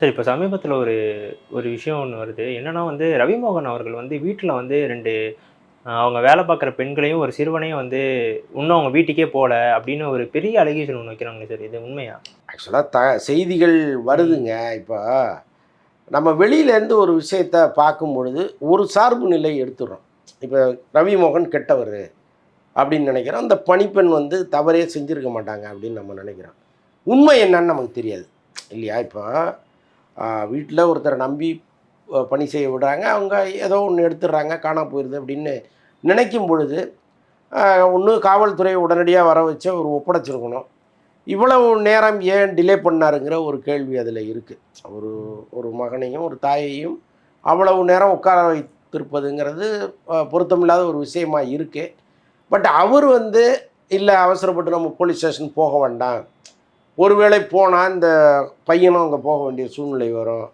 சரி, இப்ப சமீபத்தில ஒரு ஒரு விஷயம் ஒண்ணு வருது. என்னன்னா வந்து ரவிமோகன் அவர்கள் வந்து வீட்ல வந்து 2 அவங்க வேலை பார்க்குற பெண்களையும், ஒரு சிறுவனையும் வந்து "இன்னும் அவங்க வீட்டுக்கே போல" அப்படின்னு ஒரு பெரிய அலிகேஷன் ஒண்ணு வைக்கிறாங்களே சார். இது உண்மையா? ஆக்சுவலா செய்திகள் ம். வருதுங்க. இப்போ நம்ம வெளியிலேருந்து ஒரு விஷயத்த பார்க்கும் பொழுது, ஒரு சார்பு நிலை எடுத்துர்றோம். இப்ப ரவிமோகன் கெட்டவரு அப்படின்னு நினைக்கிறோம். அந்த பணிப்பெண் வந்து தவறே செஞ்சிருக்க மாட்டாங்க அப்படின்னு நம்ம நினைக்கிறோம். உண்மை என்னன்னு நமக்கு தெரியாது. இல்லையா? இப்போ வீட்ல ஒருத்தர நம்பி பணி செய்ய விடுறாங்க. அவங்க ஏதோ ஒண்ணு எடுத்துடுறாங்க, காணாம போயிருது அப்படின்னு நினைக்கும் பொழுது, அ ஒண்ணு காவல்துறை உடனடியா வர வச்சு ஒரு ஒப்படைச்சிருக்கணும். இவ்வளவு நேரம் ஏன் டிலே பண்ணாருங்கிற ஒரு கேள்வி அதில இருக்கு. ஒரு ம். ஒரு மகனையும், ஒரு தாயையும் அவ்வளவு நேரம் உட்கார வைத்திருப்பதுங்கிறது பொருத்தமில்லாத ஒரு விஷயமா இருக்கு. பட் அவர் வந்து இல்ல அவசரப்பட்டு நம்ம போலீஸ் ஸ்டேஷன் போக வேண்டாம். ஒருவேளை போனா இந்த பையனும் அங்க போக வேண்டிய சூழ்நிலை வரும்.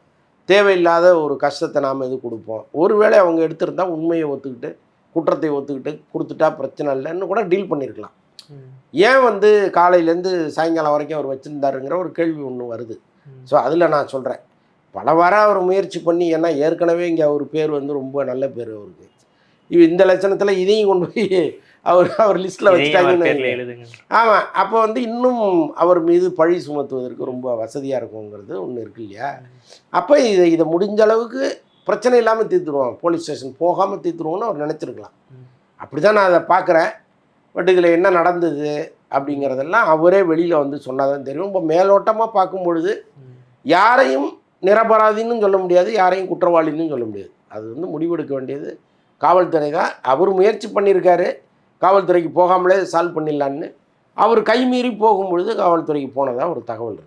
தேவையில்லாத ஒரு கஷ்டத்த நாம எதுக்கு குடுப்போம். ஒருவேளை அவங்க எடுத்திருந்தா உண்மைய ஒத்துக்கிட்டு, குற்றத்தை ஒத்துக்கிட்டு குடுத்துட்டா பிரச்சனை இல்லன்னு கூட டீல் பண்ணியிருக்கலாம். ம். ஏன் வந்து காலையிலேருந்து சாயங்காலம் வரைக்கும் அவர் வச்சிருந்தாருங்கிற ஒரு கேள்வி ஒண்ணு வருது. ம். ஸோ, அதில நான் சொல்றேன். பல வாரம் அவர் முயற்சி பண்ணி ஏன்னா ஏற்கனவே இங்க அவர் பேர் வந்து ரொம்ப நல்ல பேரு அவருக்கு. இந்த லட்சணத்தில இதையும் கொண்டு போய் அவர் அவர் லிஸ்ட்ல இதையும் அவர் வச்சுட்டாங்கன்னு பேர்ல வைங்க. எழுதுங்க. ஆமா. அப்போ வந்து இன்னும் அவர் மீது பழி சுமத்துவதற்கு ரொம்ப வசதியா இருக்குங்கிறது ஒண்ணு இருக்கு இல்லையா? ம். அப்ப இத இத முடிஞ்ச அளவுக்கு பிரச்சனை இல்லாம தீர்த்துருவோம். போலீஸ் ஸ்டேஷன் போகாம தீர்த்துருவோம்னு அவர் நெனச்சிருக்கலாம். ம். அப்படிதான் நான் அத பார்க்குறேன். பட் இதில என்ன நடந்தது அப்படிங்கிறதெல்லாம் அவரே வெளியில வந்து சொன்னா தான் தெரியும். இப்போ மேலோட்டமா பார்க்கும்பொழுது, ம். யாரையும் நிரபராதின்னு சொல்ல முடியாது. யாரையும் குற்றவாளின்னு சொல்ல முடியாது. அது வந்து முடிவெடுக்க வேண்டியது காவல்துறை தான். அவரு முயற்சி பண்ணியிருக்காரு. காவல்துறைக்கு போகாமலே சால்வ் பண்ணிடலான்னு. அவரு கைமீறி போகும்பொழுது காவல்துறைக்கு போனதா ஒரு தகவல் இருக்கு.